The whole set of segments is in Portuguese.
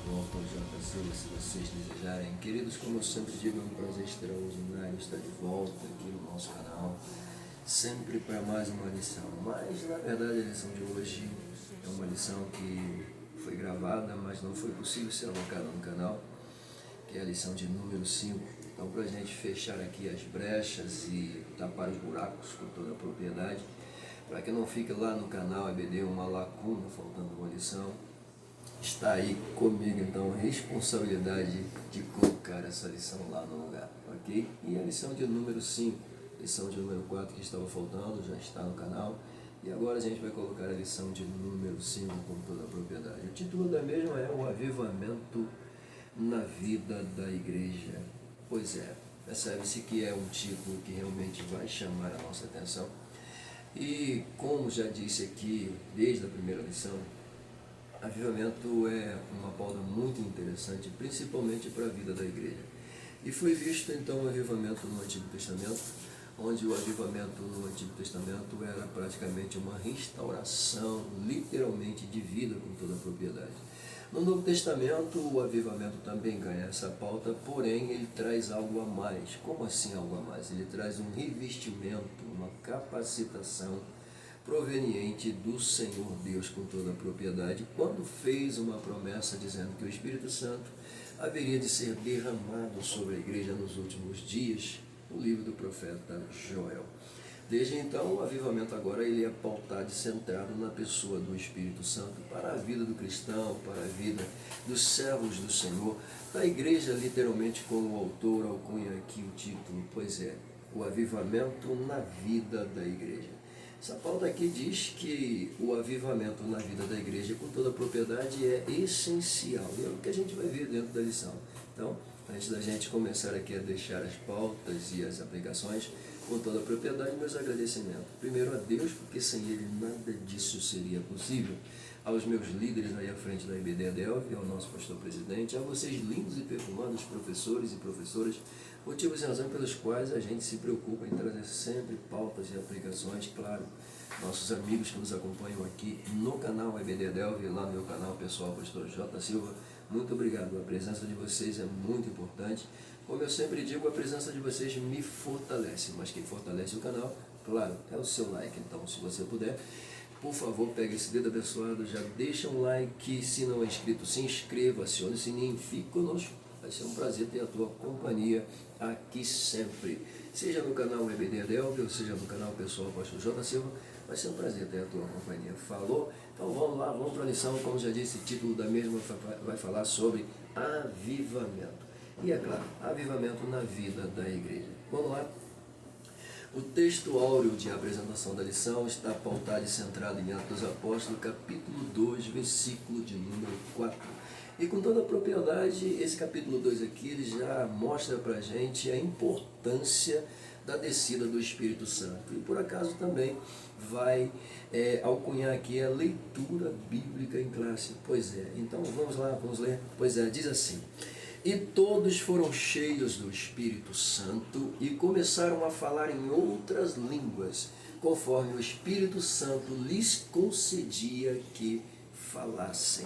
volta ao JC, se vocês desejarem. Queridos, como eu sempre digo, é um prazer extraordinário estar de volta aqui no nosso canal, sempre para mais uma lição. Mas, na verdade, a lição de hoje é uma lição que foi gravada, mas não foi possível ser alocada no canal, que é a lição de número 5. Então, para a gente fechar aqui as brechas e tapar os buracos com toda a propriedade, para que não fique lá no canal EBD uma lacuna, faltando uma lição, está aí comigo então a responsabilidade de colocar essa lição lá no lugar, ok? E a lição de número 5, lição de número 4 que estava faltando, já está no canal. E agora a gente vai colocar a lição de número 5 com toda a propriedade. O título da mesma é o avivamento na vida da igreja. Pois é, percebe-se que é um título que realmente vai chamar a nossa atenção. E como já disse aqui desde a primeira lição, avivamento é uma pauta muito interessante, principalmente para a vida da igreja. E foi visto então o avivamento no Antigo Testamento, onde o avivamento no Antigo Testamento era praticamente uma restauração, literalmente, de vida com toda a propriedade. No Novo Testamento, o avivamento também ganha essa pauta, porém ele traz algo a mais. Como assim algo a mais? Ele traz um revestimento, uma capacitação proveniente do Senhor Deus com toda a propriedade, quando fez uma promessa dizendo que o Espírito Santo haveria de ser derramado sobre a igreja nos últimos dias, no livro do profeta Joel. Desde então, o avivamento agora ele é pautado e centrado na pessoa do Espírito Santo para a vida do cristão, para a vida dos servos do Senhor, da igreja, literalmente, como o autor alcunha aqui o título, pois é, o avivamento na vida da igreja. Essa pauta aqui diz que o avivamento na vida da igreja com toda a propriedade é essencial, e é o que a gente vai ver dentro da lição. Então, antes da gente começar aqui a deixar as pautas e as aplicações com toda a propriedade, meus agradecimentos. Primeiro a Deus, porque sem Ele nada disso seria possível. Aos meus líderes aí à frente da IBD Adelphi, ao nosso pastor-presidente, a vocês lindos e perfumados professores e professoras, motivos e razões pelos quais a gente se preocupa em trazer sempre pautas e aplicações, claro, nossos amigos que nos acompanham aqui no canal IBD Adelphi, lá no meu canal pessoal, pastor J. Silva, muito obrigado, a presença de vocês é muito importante. Como eu sempre digo, a presença de vocês me fortalece, mas quem fortalece o canal, claro, é o seu like. Então, se você puder, por favor, pegue esse dedo abençoado, já deixa um like, se não é inscrito, se inscreva, acione o sininho, fique conosco. Vai ser um prazer ter a tua companhia aqui sempre. Seja no canal EBD Adelphi, ou seja no canal pessoal Pastor J. Silva, vai ser um prazer ter a tua companhia. Falou? Então vamos lá, vamos para a lição. Como já disse, o título da mesma vai falar sobre avivamento. E é claro, avivamento na vida da igreja. Vamos lá? O texto áureo de apresentação da lição está pautado e centrado em Atos dos Apóstolos, capítulo 2, versículo de número 4. E com toda a propriedade, esse capítulo 2 aqui, ele já mostra para a gente a importância da descida do Espírito Santo. E por acaso também vai alcunhar aqui a leitura bíblica em classe. Pois é, então vamos lá, vamos ler. Pois é, diz assim: e todos foram cheios do Espírito Santo e começaram a falar em outras línguas, conforme o Espírito Santo lhes concedia que falassem.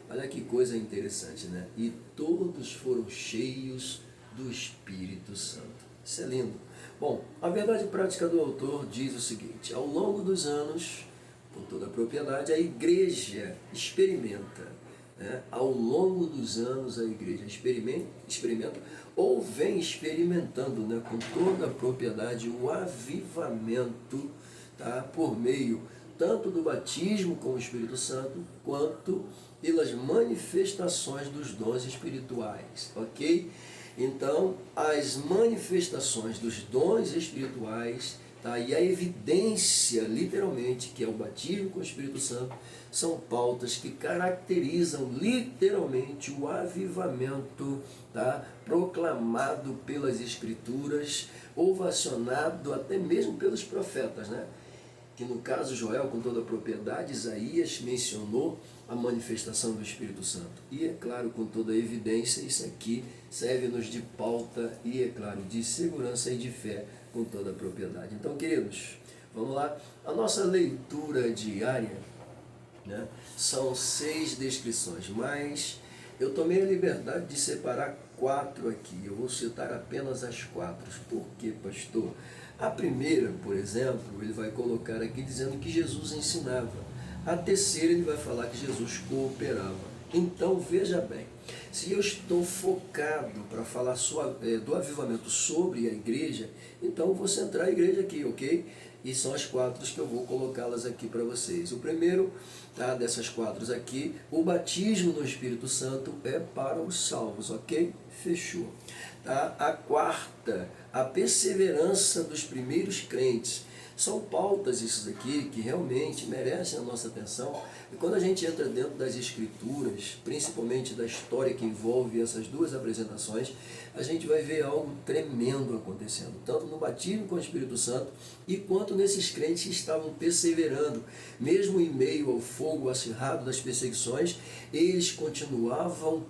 Olha que coisa interessante, né? E todos foram cheios do Espírito Santo. Isso é lindo. Bom, a verdade prática do autor diz o seguinte: ao longo dos anos, com toda a propriedade, a igreja experimenta, ao longo dos anos a igreja experimenta ou vem experimentando, com toda a propriedade, o avivamento, por meio tanto do batismo com o Espírito Santo, quanto pelas manifestações dos dons espirituais, ok? Então, as manifestações dos dons espirituais, e a evidência, literalmente, que é o batismo com o Espírito Santo, são pautas que caracterizam literalmente o avivamento, proclamado pelas Escrituras, ovacionado até mesmo pelos profetas, que no caso Joel, com toda a propriedade, Isaías mencionou a manifestação do Espírito Santo. E é claro, com toda a evidência, isso aqui serve-nos de pauta e, é claro, de segurança e de fé com toda a propriedade. Então, queridos, vamos lá. A nossa leitura diária, são 6 descrições, mas Eu tomei a liberdade de separar 4 aqui. Eu vou citar apenas as 4. Por quê, pastor? A primeira, por exemplo, ele vai colocar aqui dizendo que Jesus ensinava. A terceira, ele vai falar que Jesus cooperava. Então, veja bem, se eu estou focado para falar do avivamento sobre a igreja, então eu vou centrar a igreja aqui, ok? E são as 4 que eu vou colocá-las aqui para vocês. O primeiro, tá, dessas 4 aqui, o batismo no Espírito Santo é para os salvos, ok? Fechou. Tá? A quarta, a perseverança dos primeiros crentes. São pautas isso aqui que realmente merecem a nossa atenção. E quando a gente entra dentro das escrituras, principalmente da história que envolve essas 2 apresentações, a gente vai ver algo tremendo acontecendo, tanto no batismo com o Espírito Santo, e quanto nesses crentes que estavam perseverando, mesmo em meio ao fogo acirrado das perseguições, eles continuavam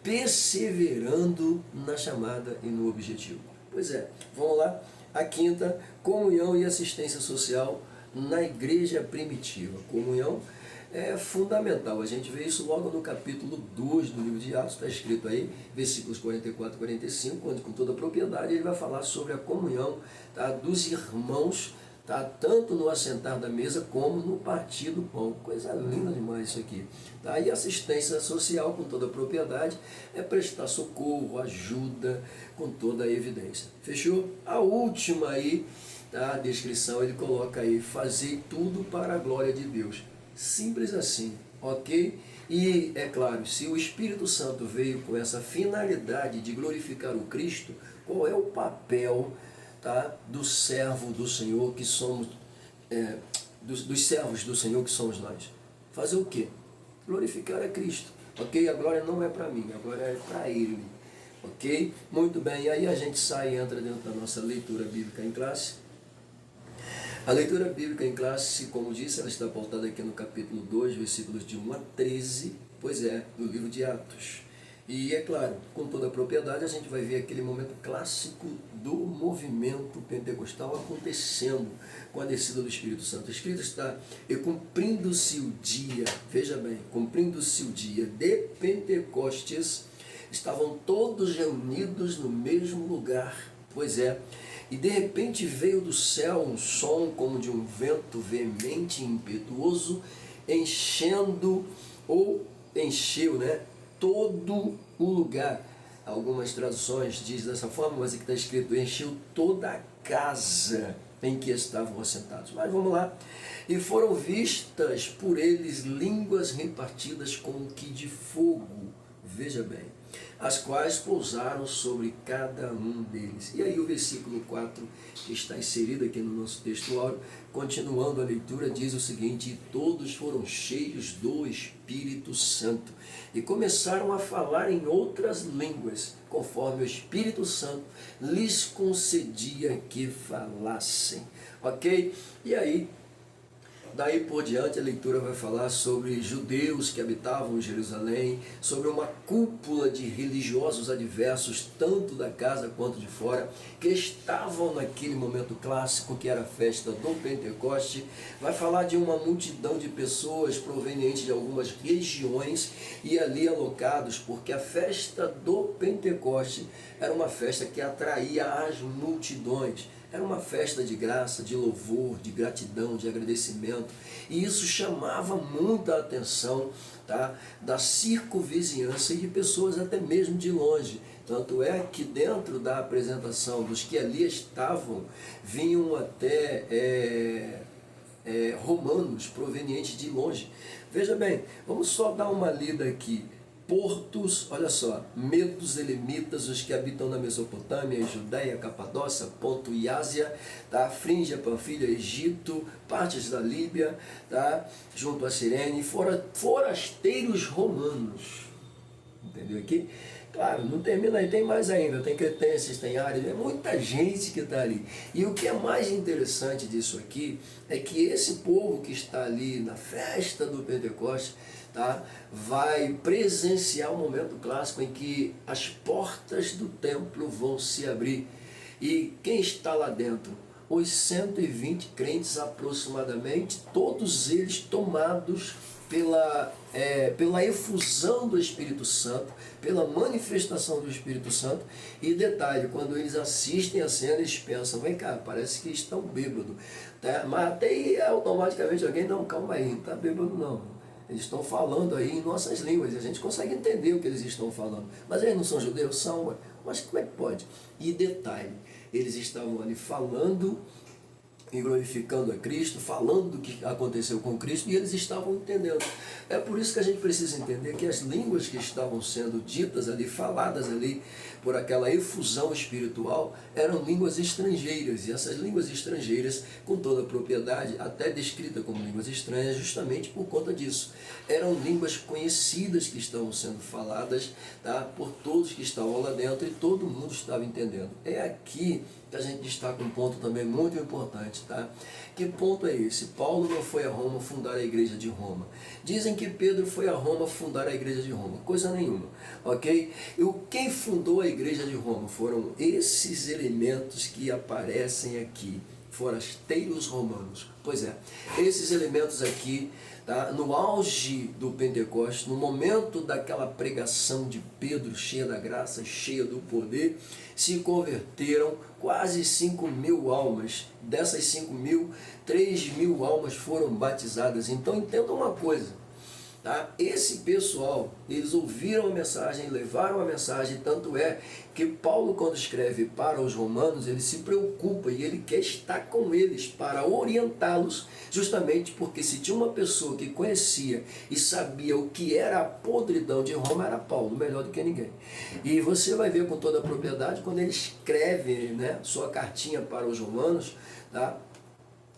perseverando na chamada e no objetivo. Pois é, vamos lá. A quinta, comunhão e assistência social na igreja primitiva. Comunhão é fundamental. A gente vê isso logo no capítulo 2 do livro de Atos, está escrito aí, versículos 44 e 45, onde com toda a propriedade ele vai falar sobre a comunhão, tá, dos irmãos, tá, tanto no assentar da mesa como no partir do pão. Coisa linda demais isso aqui. Tá? E assistência social, com toda a propriedade, é prestar socorro, ajuda, com toda a evidência. Fechou? A última aí, tá, a descrição, ele coloca aí, fazer tudo para a glória de Deus. Simples assim, ok? E, é claro, se o Espírito Santo veio com essa finalidade de glorificar o Cristo, qual é o papel, tá, do servo do Senhor que somos, dos servos do Senhor que somos nós? Fazer o quê? Glorificar a Cristo, ok? A glória não é para mim, a glória é para Ele, ok? Muito bem, aí a gente sai e entra dentro da nossa leitura bíblica em classe. A leitura bíblica em classe, como disse, ela está pautada aqui no capítulo 2, versículos de 1 a 13, pois é, do livro de Atos. E é claro, com toda a propriedade, a gente vai ver aquele momento clássico do movimento pentecostal acontecendo com a descida do Espírito Santo. Escrito está, e cumprindo-se o dia, veja bem, cumprindo-se o dia de Pentecostes, estavam todos reunidos no mesmo lugar, pois é, e de repente veio do céu um som como de um vento veemente e impetuoso, encheu, né, todo o lugar. Algumas traduções dizem dessa forma, mas aqui está escrito, encheu toda a casa em que estavam assentados. Mas vamos lá. E foram vistas por eles línguas repartidas como que de fogo, veja bem, as quais pousaram sobre cada um deles. E aí o versículo 4, que está inserido aqui no nosso textuário, continuando a leitura, diz o seguinte, e todos foram cheios do Espírito Santo, e começaram a falar em outras línguas, conforme o Espírito Santo lhes concedia que falassem. Ok? E aí, daí por diante a leitura vai falar sobre judeus que habitavam em Jerusalém, sobre uma cúpula de religiosos adversos, tanto da casa quanto de fora, que estavam naquele momento clássico que era a festa do Pentecoste. Vai falar de uma multidão de pessoas provenientes de algumas regiões e ali alocados, porque a festa do Pentecoste era uma festa que atraía as multidões. Era uma festa de graça, de louvor, de gratidão, de agradecimento. E isso chamava muita atenção, tá, da circunvizinhança e de pessoas até mesmo de longe. Tanto é que dentro da apresentação dos que ali estavam, vinham até romanos provenientes de longe. Veja bem, vamos só dar uma lida aqui. Portos, olha só, medos, elemitas, os que habitam na Mesopotâmia, Judéia, Capadócia, Ponto e Ásia, tá? Frígia, Panfilha, Egito, partes da Líbia, tá? Junto a Cirene, forasteiros romanos. Entendeu aqui? Claro, não termina aí, tem mais ainda, tem cretenses, tem áreas, é muita gente que está ali. E o que é mais interessante disso aqui é que esse povo que está ali na festa do Pentecostes, tá, vai presenciar um momento clássico em que as portas do templo vão se abrir. E quem está lá dentro? Os 120 crentes aproximadamente, todos eles tomados pela efusão do Espírito Santo, pela manifestação do Espírito Santo. E detalhe, quando eles assistem a cena, eles pensam, vem cá, parece que estão bêbados. Tá? Mas até aí automaticamente alguém, não, calma aí, não está bêbado não. Eles estão falando aí em nossas línguas, e a gente consegue entender o que eles estão falando. Mas eles não são judeus? São, ué. Mas como é que pode? E detalhe, eles estavam ali falando e glorificando a Cristo, falando do que aconteceu com Cristo, e eles estavam entendendo. É por isso que a gente precisa entender que as línguas que estavam sendo ditas ali, faladas ali, por aquela efusão espiritual, eram línguas estrangeiras, e essas línguas estrangeiras, com toda a propriedade, até descrita como línguas estranhas, justamente por conta disso. Eram línguas conhecidas que estavam sendo faladas, tá, por todos que estavam lá dentro, e todo mundo estava entendendo. É aqui que a gente destaca um ponto também muito importante, tá? Que ponto é esse? Paulo não foi a Roma fundar a igreja de Roma. Dizem que Pedro foi a Roma fundar a igreja de Roma. Coisa nenhuma, ok? E quem fundou a igreja de Roma foram esses elementos que aparecem aqui, forasteiros romanos. Pois é, esses elementos aqui, tá, no auge do Pentecostes, no momento daquela pregação de Pedro, cheia da graça, cheia do poder, se converteram quase 5.000 almas. Dessas 5.000, 3.000 almas foram batizadas. Então entenda uma coisa, tá? Esse pessoal, eles ouviram a mensagem, levaram a mensagem, tanto é que Paulo, quando escreve para os romanos, ele se preocupa e ele quer estar com eles para orientá-los, justamente porque se tinha uma pessoa que conhecia e sabia o que era a podridão de Roma, era Paulo, melhor do que ninguém. E você vai ver com toda a propriedade, quando ele escreve, né, sua cartinha para os romanos, tá?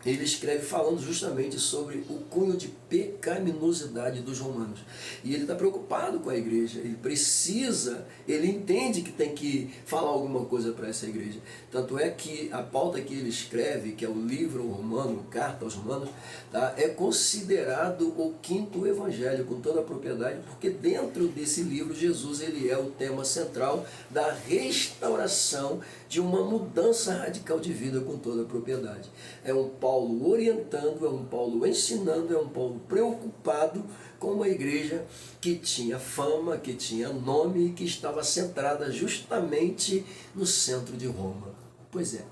Ele escreve falando justamente sobre o cunho de pecaminosidade dos romanos. E ele está preocupado com a igreja, ele entende que tem que falar alguma coisa para essa igreja. Tanto é que a pauta que ele escreve, que é o livro romano, Carta aos Romanos, tá, é considerado o quinto evangelho, com toda a propriedade, porque dentro desse livro, Jesus ele é o tema central da restauração de uma mudança radical de vida, com toda a propriedade. É um Paulo orientando, é um Paulo ensinando, é um Paulo preocupado com uma igreja que tinha fama, que tinha nome e que estava centrada justamente no centro de Roma. Pois é.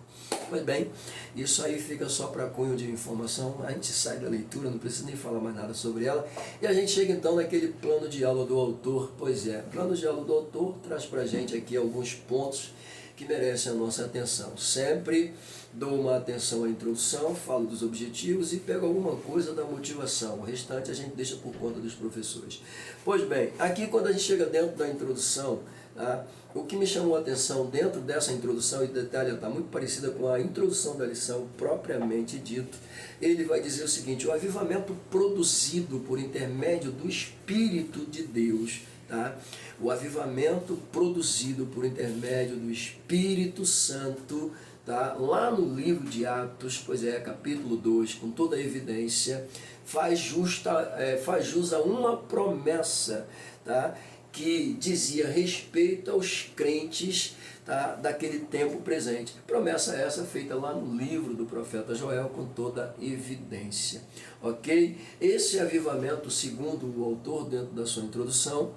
Pois bem, isso aí fica só para cunho de informação, a gente sai da leitura, não precisa nem falar mais nada sobre ela, e a gente chega então naquele plano de aula do autor. Pois é, plano de aula do autor traz para a gente aqui alguns pontos que merecem a nossa atenção. Sempre dou uma atenção à introdução, falo dos objetivos e pego alguma coisa da motivação. O restante a gente deixa por conta dos professores. Pois bem, aqui quando a gente chega dentro da introdução, tá, o que me chamou a atenção dentro dessa introdução, e detalhe, está muito parecida com a introdução da lição propriamente dito, ele vai dizer o seguinte: o avivamento produzido por intermédio do Espírito de Deus, tá? O avivamento produzido por intermédio do Espírito Santo, tá? Lá no livro de Atos, pois é, capítulo 2, com toda a evidência, faz jus a uma promessa, tá? Que dizia respeito aos crentes, tá? Daquele tempo presente. Promessa essa feita lá no livro do profeta Joel, com toda evidência. Ok? Esse avivamento, segundo o autor dentro da sua introdução,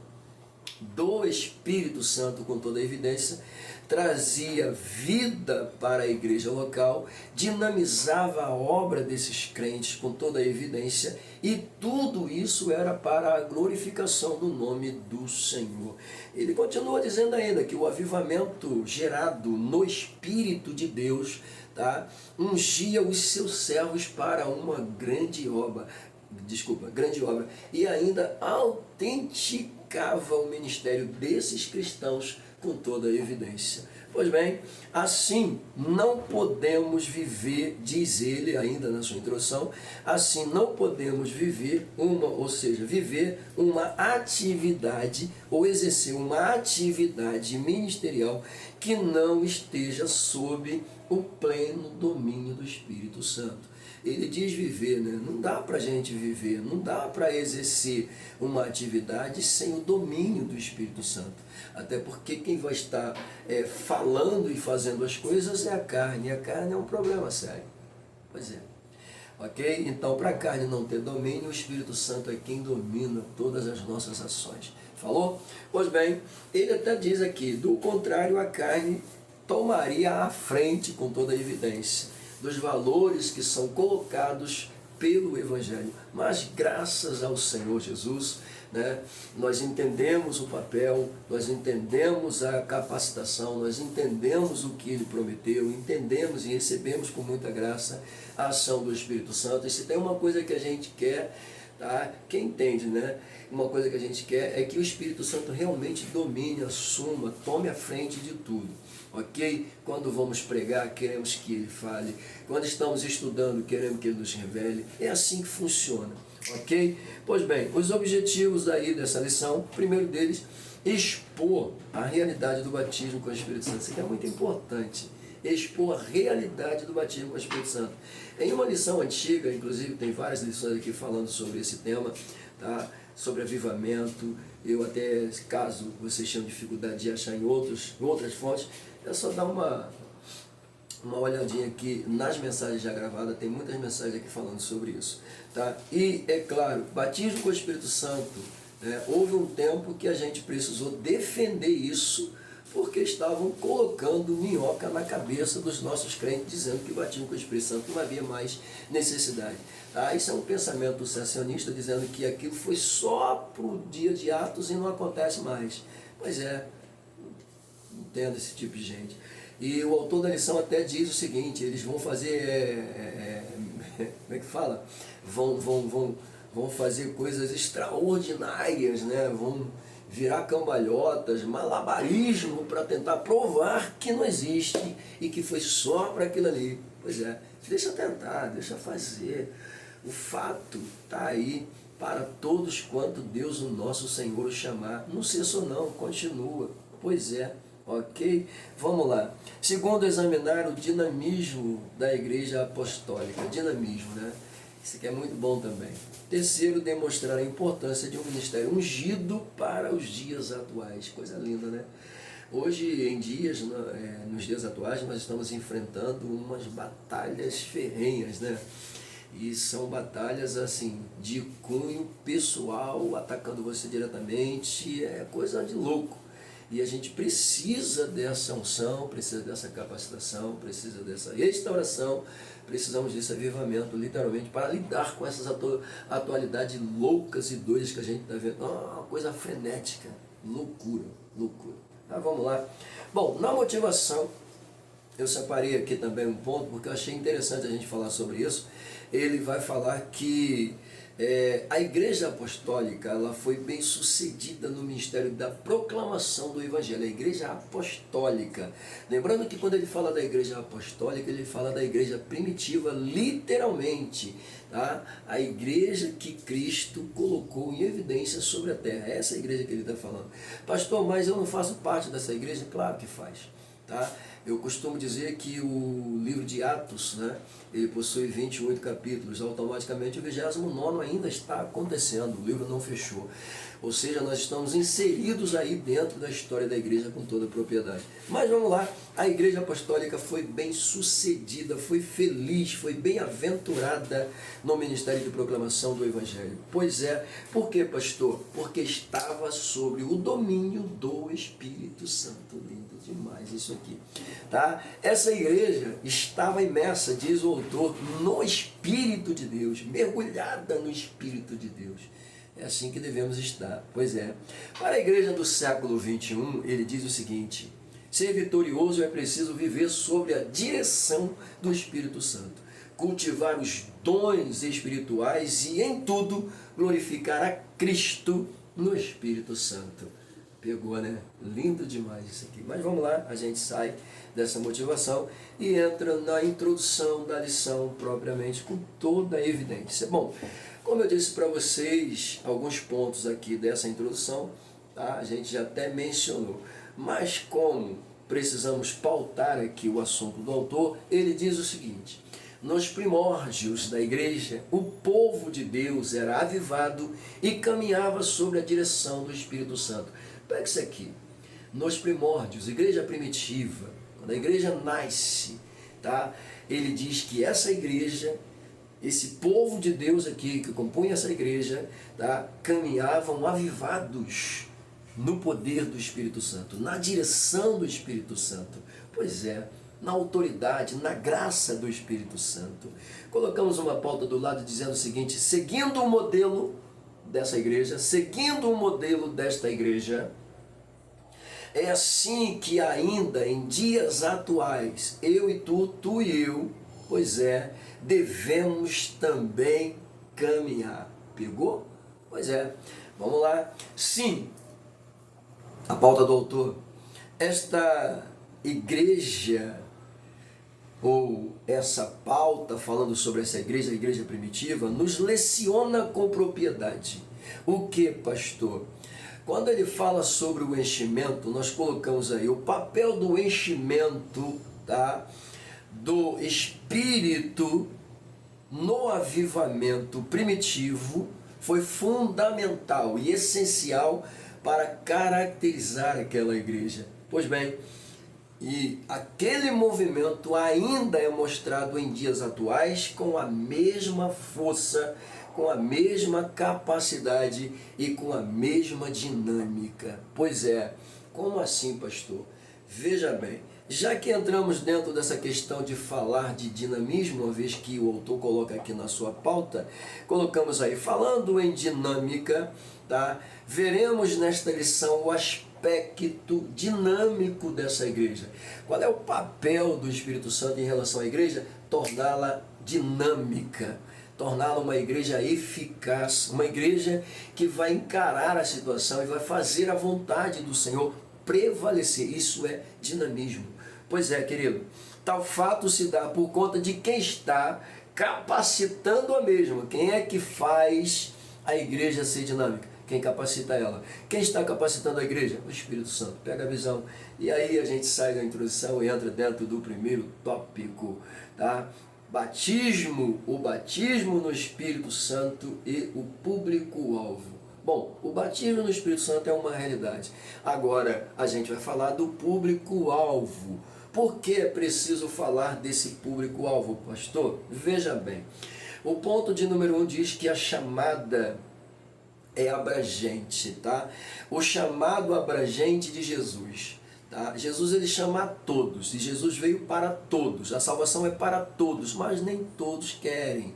do Espírito Santo, com toda a evidência, trazia vida para a igreja local, dinamizava a obra desses crentes com toda a evidência, e tudo isso era para a glorificação do nome do Senhor. Ele continua dizendo ainda que o avivamento gerado no Espírito de Deus, tá, ungia os seus servos para uma grande obra, e ainda autenticava o ministério desses cristãos com toda a evidência. Pois bem, assim não podemos viver, diz ele ainda na sua introdução, assim não podemos viver viver uma atividade ou exercer uma atividade ministerial que não esteja sob o pleno domínio do Espírito Santo. Ele diz viver, né? Não dá para a gente viver, não dá para exercer uma atividade sem o domínio do Espírito Santo. Até porque quem vai estar falando e fazendo as coisas é a carne, e a carne é um problema sério. Pois é. Ok? Então, para a carne não ter domínio, o Espírito Santo é quem domina todas as nossas ações. Falou? Pois bem, ele até diz aqui, do contrário, a carne tomaria a frente com toda a evidência dos valores que são colocados pelo Evangelho. Mas graças ao Senhor Jesus, né, nós entendemos o papel, nós entendemos a capacitação, nós entendemos o que Ele prometeu, entendemos e recebemos com muita graça a ação do Espírito Santo. E se tem uma coisa que a gente quer, tá? Quem entende, né? Uma coisa que a gente quer é que o Espírito Santo realmente domine, assuma, tome a frente de tudo. Ok? Quando vamos pregar, queremos que Ele fale. Quando estamos estudando, queremos que Ele nos revele. É assim que funciona. Ok? Pois bem, os objetivos aí dessa lição, o primeiro deles, expor a realidade do batismo com o Espírito Santo. Isso aqui é muito importante. Expor a realidade do batismo com o Espírito Santo. Em uma lição antiga, inclusive tem várias lições aqui falando sobre esse tema, tá? Sobre avivamento. Eu até, caso vocês tenham dificuldade de achar em outras fontes, é só dar uma olhadinha aqui nas mensagens já gravadas, tem muitas mensagens aqui falando sobre isso. Tá? E, é claro, batismo com o Espírito Santo, né? Houve um tempo que a gente precisou defender isso, porque estavam colocando minhoca na cabeça dos nossos crentes, dizendo que batismo com o Espírito Santo não havia mais necessidade. Tá? Isso é um pensamento sensacionista, dizendo que aquilo foi só para o dia de Atos e não acontece mais. Pois é, entendo esse tipo de gente. E o autor da lição até diz o seguinte, eles vão fazer, como é que fala? Vão fazer coisas extraordinárias, né? Vão virar cambalhotas, malabarismo para tentar provar que não existe e que foi só para aquilo ali. Pois é, deixa tentar, deixa fazer. O fato está aí para todos quanto Deus, o nosso Senhor, o chamar. Não cessa ou não, continua. Pois é. Ok? Vamos lá. Segundo, examinar o dinamismo da igreja apostólica. Dinamismo, né? Isso aqui é muito bom também. Terceiro, demonstrar a importância de um ministério ungido para os dias atuais. Coisa linda, né? Hoje em dias, nos dias atuais, nós estamos enfrentando umas batalhas ferrenhas, né? E são batalhas assim, de cunho pessoal, atacando você diretamente, é coisa de louco. E a gente precisa dessa unção, precisa dessa capacitação, precisa dessa restauração, precisamos desse avivamento, literalmente, para lidar com essas atualidades loucas e doidas que a gente está vendo. Uma coisa frenética, loucura, loucura. Tá, vamos lá. Bom, na motivação, eu separei aqui também um ponto, porque eu achei interessante a gente falar sobre isso. Ele vai falar que a igreja apostólica ela foi bem sucedida no ministério da proclamação do Evangelho, a igreja apostólica. Lembrando que quando ele fala da igreja apostólica, ele fala da igreja primitiva, literalmente, tá? A igreja que Cristo colocou em evidência sobre a terra. Essa é a igreja que ele está falando. Pastor, mas eu não faço parte dessa igreja? Claro que faz. Tá? Eu costumo dizer que o livro de Atos, né, ele possui 28 capítulos, automaticamente o 29º ainda está acontecendo, o livro não fechou. Ou seja, nós estamos inseridos aí dentro da história da igreja com toda a propriedade. Mas vamos lá, a igreja apostólica foi bem sucedida, foi feliz, foi bem-aventurada no ministério de proclamação do Evangelho. Pois é, por quê, pastor? Porque estava sob o domínio do Espírito Santo. Lindo demais isso aqui. Tá? Essa igreja estava imersa, diz o autor, no Espírito de Deus, mergulhada no Espírito de Deus. É assim que devemos estar. Pois é. Para a igreja do século XXI, ele diz o seguinte: ser vitorioso é preciso viver sob a direção do Espírito Santo, cultivar os dons espirituais e, em tudo, glorificar a Cristo no Espírito Santo. Pegou, né? Lindo demais isso aqui. Mas vamos lá, a gente sai dessa motivação e entra na introdução da lição propriamente com toda a evidência. Bom, como eu disse para vocês, alguns pontos aqui dessa introdução, tá? A gente já até mencionou. Mas como precisamos pautar aqui o assunto do autor, ele diz o seguinte: nos primórdios da igreja, o povo de Deus era avivado e caminhava sob a direção do Espírito Santo. Pega isso aqui. Nos primórdios, igreja primitiva, quando a igreja nasce, tá? Ele diz que essa igreja esse povo de Deus aqui, que compunha essa igreja, tá, caminhavam avivados no poder do Espírito Santo, na direção do Espírito Santo. Pois é, na autoridade, na graça do Espírito Santo. Colocamos uma pauta do lado dizendo o seguinte: seguindo o modelo dessa igreja, seguindo o modelo desta igreja, é assim que ainda em dias atuais, eu e tu, tu e eu, pois é, devemos também caminhar. Pegou? Pois é. Vamos lá. Sim, a pauta do autor. Esta igreja, ou essa pauta falando sobre essa igreja, a igreja primitiva, nos leciona com propriedade. O que, pastor? Quando ele fala sobre o enchimento, nós colocamos aí o papel do enchimento, tá, do Espírito no avivamento primitivo foi fundamental e essencial para caracterizar aquela igreja. Pois bem, e aquele movimento ainda é mostrado em dias atuais com a mesma força, com a mesma capacidade e com a mesma dinâmica. Pois é, como assim, pastor? Veja bem, já que entramos dentro dessa questão de falar de dinamismo, uma vez que o autor coloca aqui na sua pauta, colocamos aí, falando em dinâmica, tá? Veremos nesta lição o aspecto dinâmico dessa igreja. Qual é o papel do Espírito Santo em relação à igreja? Torná-la dinâmica, torná-la uma igreja eficaz, uma igreja que vai encarar a situação e vai fazer a vontade do Senhor prevalecer. Isso é dinamismo. Pois é, querido, tal fato se dá por conta de quem está capacitando a mesma. Quem é que faz a igreja ser dinâmica? Quem capacita ela? Quem está capacitando a igreja? O Espírito Santo. Pega a visão. E aí a gente sai da introdução e entra dentro do primeiro tópico, tá? Batismo, o batismo no Espírito Santo e o público-alvo. Bom, o batismo no Espírito Santo é uma realidade. Agora a gente vai falar do público-alvo. Por que é preciso falar desse público-alvo, pastor? Veja bem, o ponto de número 1 diz que a chamada é abrangente, tá? O chamado abrangente de Jesus. Tá? Jesus ele chama a todos, e Jesus veio para todos, a salvação é para todos, mas nem todos querem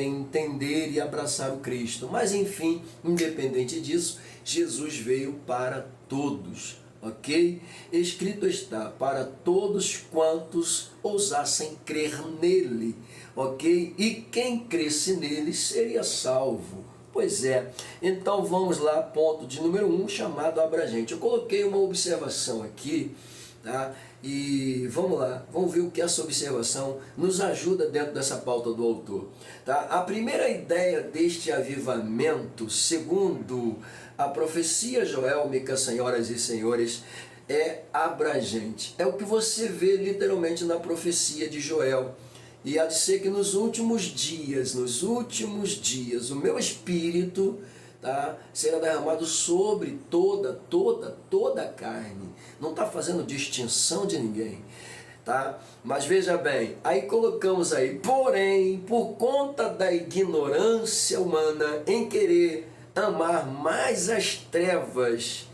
entender e abraçar o Cristo, mas enfim, independente disso, Jesus veio para todos, ok? Escrito está, para todos quantos ousassem crer nele, ok? E quem cresce nele seria salvo. Pois é, então vamos lá, ponto de número 1, chamado abrangente. Eu coloquei uma observação aqui, tá? E vamos lá, vamos ver o que essa observação nos ajuda dentro dessa pauta do autor. Tá? A primeira ideia deste avivamento, segundo a profecia joélmica, senhoras e senhores, é abrangente. É o que você vê literalmente na profecia de Joel. E há de ser que nos últimos dias, o meu espírito, tá, será derramado sobre toda a carne. Não está fazendo distinção de ninguém, tá? Mas veja bem, aí colocamos aí, porém, por conta da ignorância humana em querer amar mais as trevas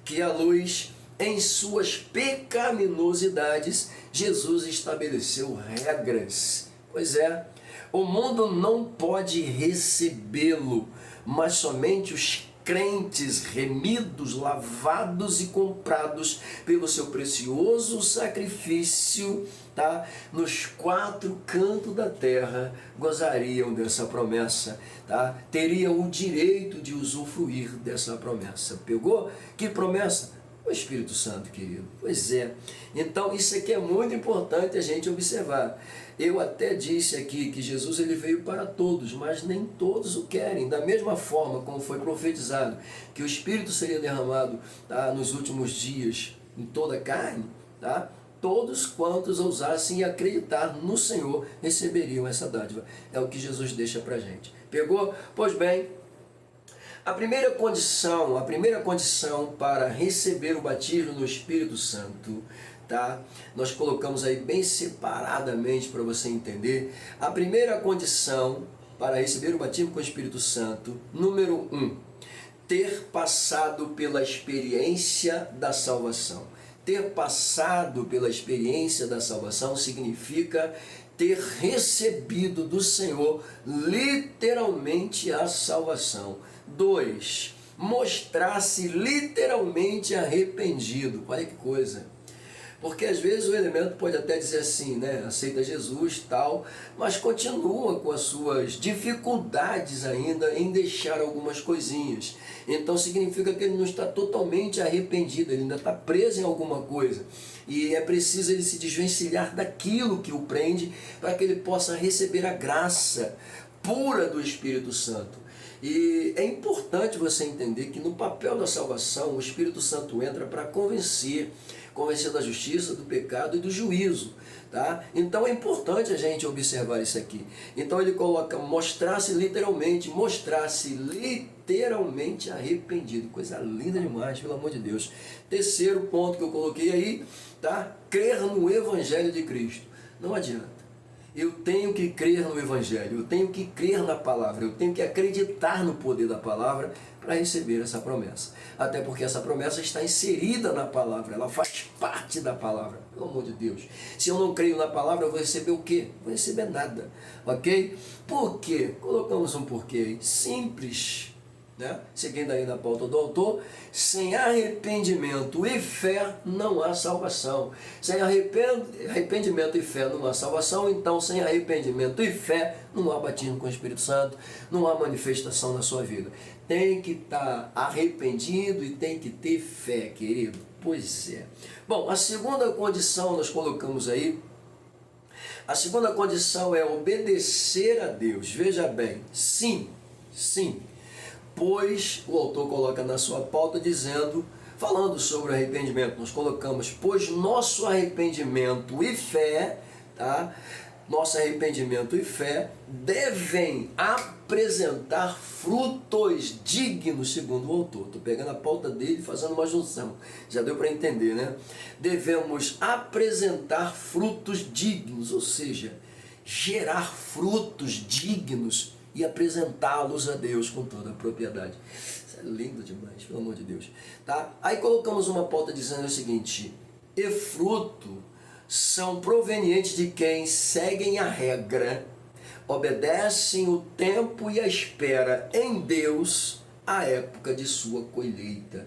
que a luz, em suas pecaminosidades, Jesus estabeleceu regras. Pois é, o mundo não pode recebê-lo, mas somente os crentes remidos, lavados e comprados pelo seu precioso sacrifício, tá? Nos 4 cantos da terra gozariam dessa promessa, tá? Teriam o direito de usufruir dessa promessa. Pegou? Que promessa? O Espírito Santo, querido. Pois é. Então, isso aqui é muito importante a gente observar. Eu até disse aqui que Jesus ele veio para todos, mas nem todos o querem. Da mesma forma como foi profetizado que o Espírito seria derramado, tá, nos últimos dias em toda a carne, tá? Todos quantos ousassem acreditar no Senhor receberiam essa dádiva. É o que Jesus deixa para a gente. Pegou? Pois bem, a primeira condição para receber o batismo no Espírito Santo, tá? Nós colocamos aí bem separadamente para você entender. A primeira condição para receber o batismo com o Espírito Santo, número 1, ter passado pela experiência da salvação. Ter passado pela experiência da salvação significa ter recebido do Senhor literalmente a salvação. 2, mostrar-se literalmente arrependido. Olha que coisa. Porque às vezes o elemento pode até dizer assim, né? Aceita Jesus e tal, mas continua com as suas dificuldades ainda em deixar algumas coisinhas. Então significa que ele não está totalmente arrependido, ele ainda está preso em alguma coisa. E é preciso ele se desvencilhar daquilo que o prende para que ele possa receber a graça pura do Espírito Santo. E é importante você entender que no papel da salvação o Espírito Santo entra para convencer da justiça, do pecado e do juízo, tá? Então é importante a gente observar isso aqui. Então ele coloca mostrar-se literalmente arrependido. Coisa linda demais, pelo amor de Deus. Terceiro ponto que eu coloquei aí, tá? Crer no Evangelho de Cristo. Não adianta. Eu tenho que crer no Evangelho, eu tenho que crer na palavra, eu tenho que acreditar no poder da palavra para receber essa promessa. Até porque essa promessa está inserida na palavra, ela faz parte da palavra, pelo amor de Deus. Se eu não creio na palavra, eu vou receber o quê? Não vou receber nada, ok? Por quê? Colocamos um porquê aí, simples. Né? Seguindo aí na pauta do autor, sem arrependimento e fé não há salvação. Sem arrependimento e fé não há salvação, então sem arrependimento e fé não há batismo com o Espírito Santo, não há manifestação na sua vida. Tem que estar arrependido e tem que ter fé, querido. Pois é. Bom, a segunda condição nós colocamos aí. A segunda condição é obedecer a Deus. Veja bem, sim. Pois o autor coloca na sua pauta falando sobre o arrependimento, nós colocamos, pois nosso arrependimento e fé, tá? Nosso arrependimento e fé devem apresentar frutos dignos, segundo o autor. Estou pegando a pauta dele e fazendo uma junção, já deu para entender, né? Devemos apresentar frutos dignos, ou seja, gerar frutos dignos e apresentá-los a Deus com toda a propriedade. Isso é lindo demais, pelo amor de Deus. Tá? Aí colocamos uma pauta dizendo o seguinte: e fruto são provenientes de quem seguem a regra, obedecem o tempo e a espera em Deus a época de sua colheita.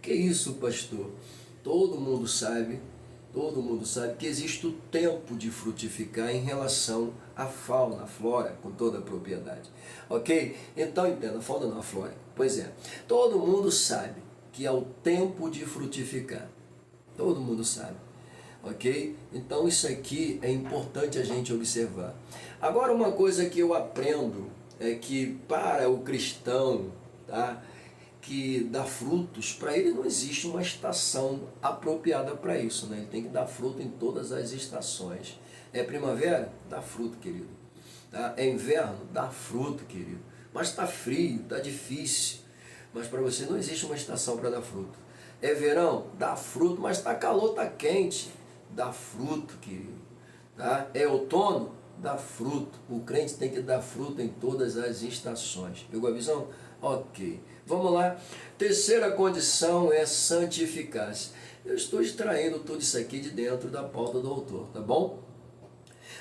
Que isso, pastor? Todo mundo sabe que existe o tempo de frutificar em relação à fauna, à flora, com toda a propriedade. Ok? Então entenda, a fauna não, a flora. Pois é, todo mundo sabe que é o tempo de frutificar. Todo mundo sabe. Ok? Então isso aqui é importante a gente observar. Agora uma coisa que eu aprendo é que para o cristão, tá, que dá frutos, para ele não existe uma estação apropriada para isso, né? Ele tem que dar fruto em todas as estações. É primavera? Dá fruto, querido. Tá? É inverno? Dá fruto, querido. Mas está frio, está difícil. Mas para você não existe uma estação para dar fruto. É verão? Dá fruto, mas está calor, está quente. Dá fruto, querido. Tá? É outono? Dá fruto. O crente tem que dar fruto em todas as estações. Pegou a visão? Ok. Vamos lá. Terceira condição é santificar-se. Eu estou extraindo tudo isso aqui de dentro da pauta do autor, tá bom?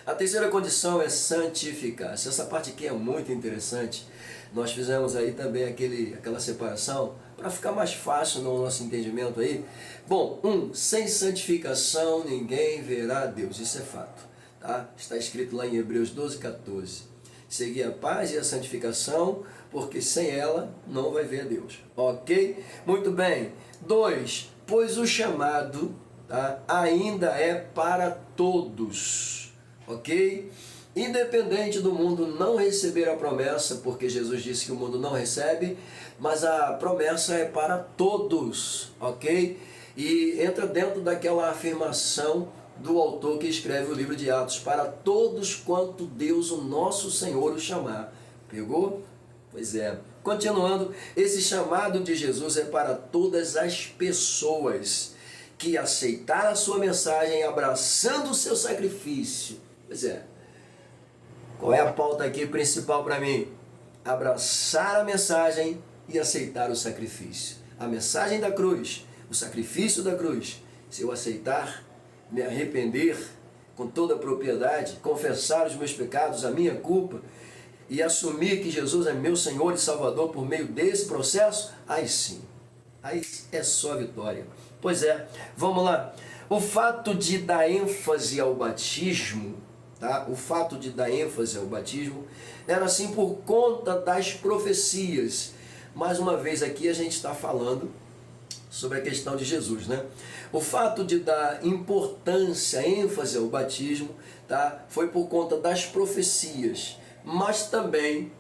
A terceira condição é santificar-se. Essa parte aqui é muito interessante. Nós fizemos aí também aquela separação para ficar mais fácil no nosso entendimento aí. Bom, sem santificação ninguém verá a Deus. Isso é fato. Tá? Está escrito lá em Hebreus 12:14. Seguir a paz e a santificação, porque sem ela não vai ver a Deus. Ok? Muito bem. 2. Pois o chamado, tá, ainda é para todos. Ok? Independente do mundo não receber a promessa, porque Jesus disse que o mundo não recebe, mas a promessa é para todos. Ok? E entra dentro daquela afirmação do autor que escreve o livro de Atos: para todos quanto Deus, o nosso Senhor, o chamar. Pegou? Pois é. Continuando, esse chamado de Jesus é para todas as pessoas que aceitar a sua mensagem abraçando o seu sacrifício. Pois é. Qual é a pauta aqui principal para mim? Abraçar a mensagem e aceitar o sacrifício. A mensagem da cruz, o sacrifício da cruz. Se eu aceitar, me arrepender com toda a propriedade, confessar os meus pecados, a minha culpa, e assumir que Jesus é meu Senhor e Salvador por meio desse processo, aí sim, aí é só vitória. Pois é, vamos lá. O fato de dar ênfase ao batismo, tá? O fato de dar ênfase ao batismo era assim por conta das profecias. Mais uma vez aqui a gente está falando sobre a questão de Jesus, né? O fato de dar importância, ênfase ao batismo, tá? Foi por conta das profecias, mas também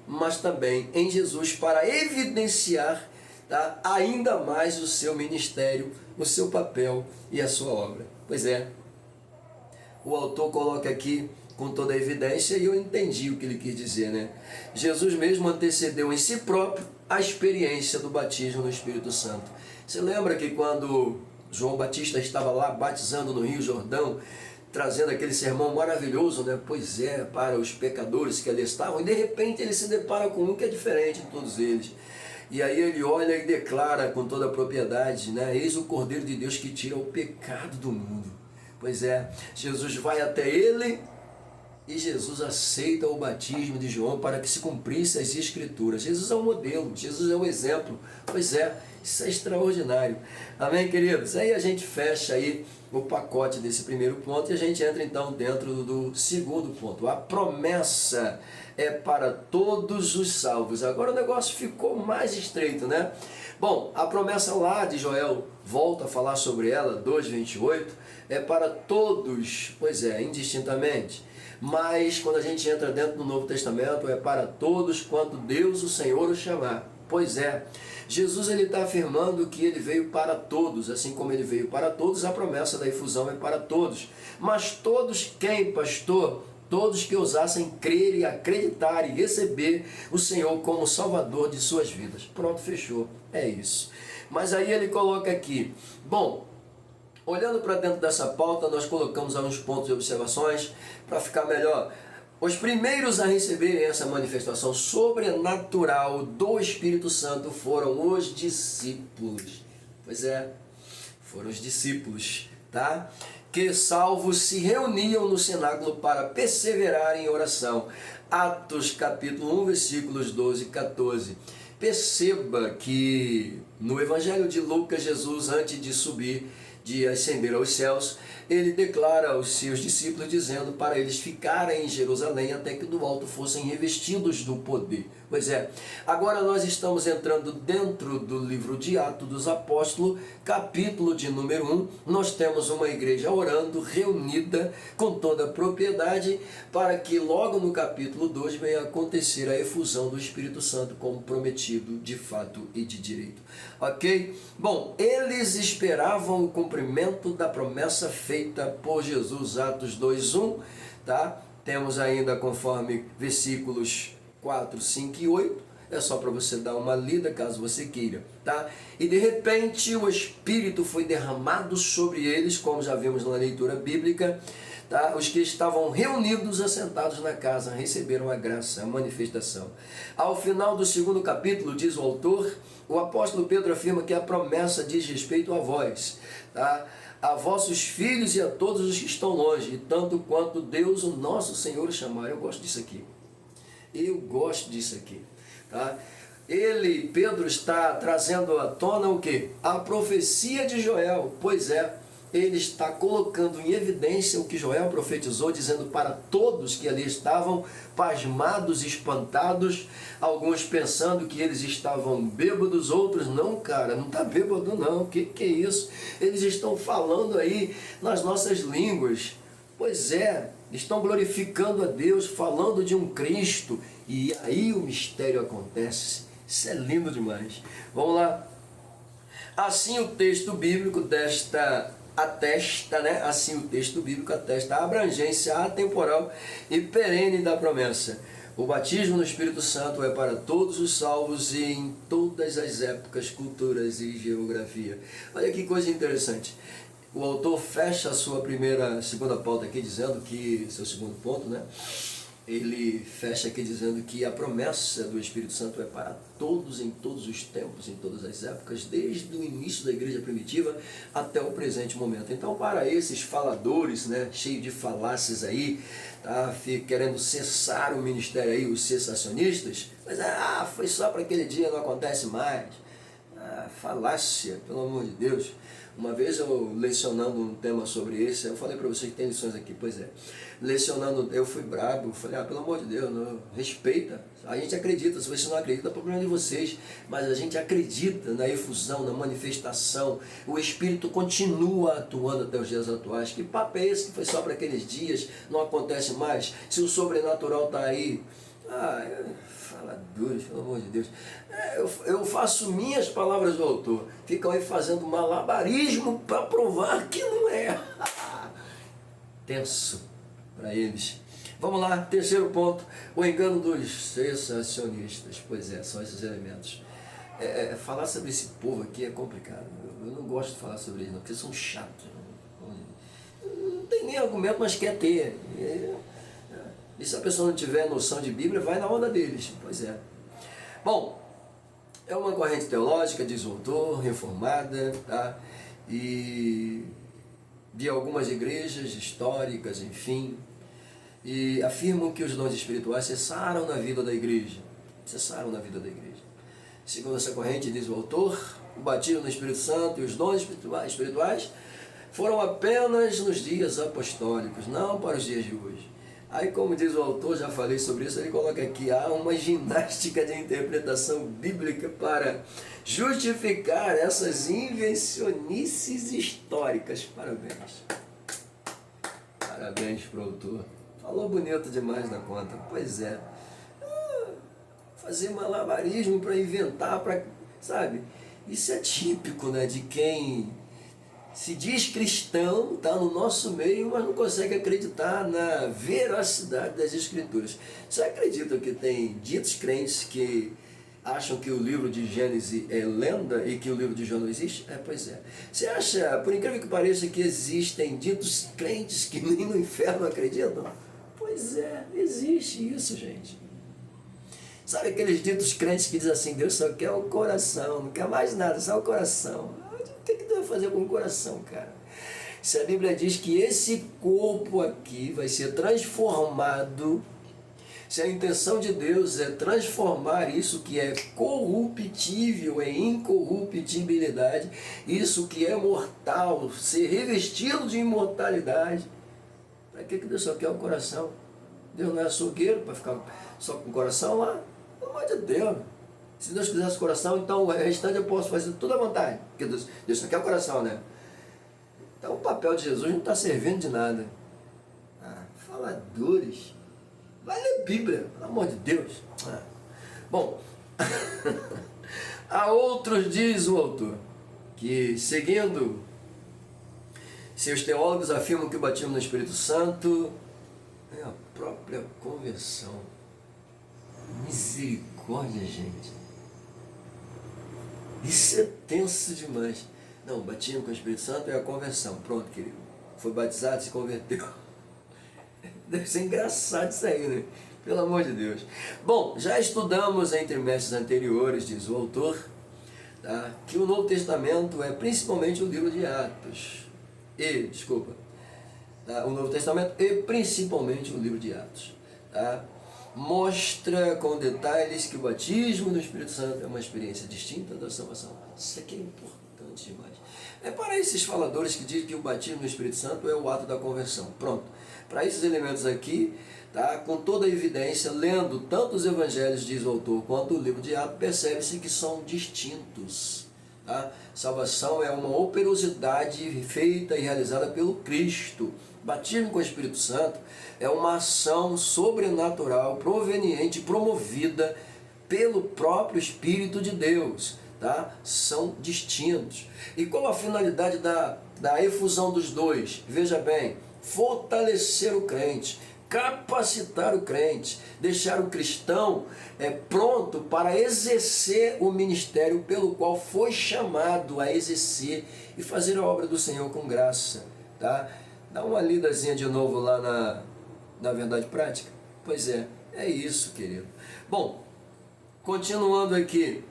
em Jesus para evidenciar, tá? Ainda mais o seu ministério, o seu papel e a sua obra. Pois é, o autor coloca aqui com toda a evidência e eu entendi o que ele quis dizer, né? Jesus mesmo antecedeu em si próprio a experiência do batismo no Espírito Santo. Você lembra que quando João Batista estava lá batizando no Rio Jordão, trazendo aquele sermão maravilhoso, né? Pois é, para os pecadores que ali estavam, e de repente ele se depara com um que é diferente de todos eles. E aí ele olha e declara com toda a propriedade, né? Eis o Cordeiro de Deus que tira o pecado do mundo. Pois é, Jesus vai até ele e Jesus aceita o batismo de João para que se cumprisse as Escrituras. Jesus é o modelo, Jesus é o exemplo. Pois é, isso é extraordinário. Amém, queridos? Aí a gente fecha aí o pacote desse primeiro ponto e a gente entra então dentro do segundo ponto. A promessa é para todos os salvos. Agora o negócio ficou mais estreito, né? Bom, a promessa lá de Joel, volta a falar sobre ela, 2:28, é para todos, pois é, indistintamente. Mas quando a gente entra dentro do Novo Testamento, é para todos quanto Deus, o Senhor, o chamar. Pois é, Jesus ele está afirmando que ele veio para todos, assim como ele veio para todos, a promessa da efusão é para todos. Mas todos quem, pastor? Todos que ousassem crer e acreditar e receber o Senhor como Salvador de suas vidas. Pronto, fechou. É isso. Mas aí ele coloca aqui, bom, olhando para dentro dessa pauta, nós colocamos alguns pontos de observações para ficar melhor. Os primeiros a receberem essa manifestação sobrenatural do Espírito Santo foram os discípulos. Pois é, foram os discípulos, tá? Que salvos se reuniam no cenáculo para perseverar em oração. Atos capítulo 1, versículos 12 e 14. Perceba que no Evangelho de Lucas, Jesus, antes de subir, de ascender aos céus, ele declara aos seus discípulos, dizendo para eles ficarem em Jerusalém até que do alto fossem revestidos do poder. Pois é, agora nós estamos entrando dentro do livro de Atos dos Apóstolos, capítulo de número 1. Nós temos uma igreja orando, reunida com toda a propriedade, para que logo no capítulo 2 venha acontecer a efusão do Espírito Santo como prometido de fato e de direito. Ok? Bom, eles esperavam o cumprimento da promessa feita por Jesus, Atos 2:1, tá? Temos ainda conforme versículos 4, 5 e 8, é só para você dar uma lida caso você queira, tá? E de repente o Espírito foi derramado sobre eles, como já vimos na leitura bíblica, tá? Os que estavam reunidos, assentados na casa, receberam a graça, a manifestação. Ao final do segundo capítulo, diz o autor, o apóstolo Pedro afirma que a promessa diz respeito a vós, tá? A vossos filhos e a todos os que estão longe, e tanto quanto Deus, o nosso Senhor, chamar. Eu gosto disso aqui. Eu gosto disso aqui, tá? Pedro está trazendo à tona o quê? A profecia de Joel. Pois é, ele está colocando em evidência o que Joel profetizou, dizendo para todos que ali estavam pasmados, espantados, alguns pensando que eles estavam bêbados, outros não, cara, não está bêbado não, o que é isso? Eles estão falando aí nas nossas línguas. Pois é, estão glorificando a Deus, falando de um Cristo, e aí o mistério acontece. Isso é lindo demais. Vamos lá. Assim o texto bíblico atesta, né? Assim o texto bíblico atesta a abrangência atemporal e perene da promessa. O batismo no Espírito Santo é para todos os salvos e em todas as épocas, culturas e geografia. Olha que coisa interessante. o autor fecha a sua segunda pauta aqui dizendo que, seu segundo ponto, né? Ele fecha aqui dizendo que a promessa do Espírito Santo é para todos, em todos os tempos, em todas as épocas, desde o início da igreja primitiva até o presente momento. Então, para esses faladores, né, cheios de falácias aí, tá, querendo cessar o ministério aí, os cessacionistas, mas foi só para aquele dia, não acontece mais. Falácia, pelo amor de Deus. Uma vez eu lecionando um tema sobre isso, eu falei para vocês que tem lições aqui, pois é. Lecionando, eu fui brabo, falei, pelo amor de Deus, não, respeita. A gente acredita, se você não acredita, é problema de vocês, mas a gente acredita na efusão, na manifestação. O Espírito continua atuando até os dias atuais. Que papo é esse que foi só para aqueles dias, não acontece mais? Se o sobrenatural está aí, faladores, pelo amor de Deus. Eu faço minhas palavras do autor. Ficam aí fazendo malabarismo para provar que não é. Tenso para eles. Vamos lá, terceiro ponto. O engano dos cessacionistas. Pois é, são esses elementos. Falar sobre esse povo aqui é complicado. Eu não gosto de falar sobre eles, não, porque eles são chatos. Não tem nem argumento, mas quer ter. E se a pessoa não tiver noção de Bíblia, vai na onda deles. Pois é. Bom, é uma corrente teológica, diz o autor, reformada, tá? E de algumas igrejas históricas, enfim, e afirmam que os dons espirituais cessaram na vida da igreja. Cessaram na vida da igreja. Segundo essa corrente, diz o autor, o batismo no Espírito Santo e os dons espirituais foram apenas nos dias apostólicos, não para os dias de hoje. Aí, como diz o autor, já falei sobre isso, ele coloca aqui, há uma ginástica de interpretação bíblica para justificar essas invencionices históricas. Parabéns. Parabéns para o autor. Falou bonito demais na conta. Pois é. Fazer malabarismo para inventar, sabe? Isso é típico, né, de quem se diz cristão, está no nosso meio, mas não consegue acreditar na veracidade das Escrituras. Você acredita que tem ditos crentes que acham que o livro de Gênesis é lenda e que o livro de João não existe? Pois é. Você acha, por incrível que pareça, que existem ditos crentes que nem no inferno acreditam? Pois é, existe isso, gente. Sabe aqueles ditos crentes que dizem assim, Deus só quer o coração, não quer mais nada, só o coração. O que Deus vai fazer com o coração, cara? Se a Bíblia diz que esse corpo aqui vai ser transformado, se a intenção de Deus é transformar isso que é corruptível em incorruptibilidade, isso que é mortal, ser revestido de imortalidade, para que Deus só quer o coração? Deus não é açougueiro para ficar só com o coração lá? Pelo amor de Deus. Se Deus quisesse o coração, então o restante eu posso fazer tudo à vontade. Porque Deus só quer o coração, né? Então o papel de Jesus não está servindo de nada. Faladores. Vai ler Bíblia, pelo amor de Deus. Bom, há outros, diz o autor, que seguindo, seus teólogos afirmam que o batismo no Espírito Santo é a própria conversão. Misericórdia, gente. Isso é tenso demais. Não, o batismo com o Espírito Santo é a conversão. Pronto, querido. Foi batizado, se converteu. Deve ser engraçado isso aí, né? Pelo amor de Deus. Bom, já estudamos em trimestres anteriores, diz o autor, tá, que o Novo Testamento é principalmente o livro de Atos. O Novo Testamento e principalmente o livro de Atos. Tá? Mostra com detalhes que o batismo no Espírito Santo é uma experiência distinta da salvação. Isso aqui é importante demais. É para esses faladores que dizem que o batismo no Espírito Santo é o ato da conversão. Pronto. Para esses elementos aqui, tá, com toda a evidência, lendo tanto os evangelhos, diz o autor, quanto o livro de Atos, percebe-se que são distintos. Tá? Salvação é uma operosidade feita e realizada pelo Cristo. Batismo com o Espírito Santo é uma ação sobrenatural, proveniente, promovida pelo próprio Espírito de Deus. Tá? São distintos. E qual a finalidade da efusão dos dois? Veja bem, fortalecer o crente, capacitar o crente, deixar o cristão pronto para exercer o ministério pelo qual foi chamado a exercer e fazer a obra do Senhor com graça. Tá? Dá uma lidazinha de novo lá na verdade prática. Pois é isso, querido. Bom, continuando aqui.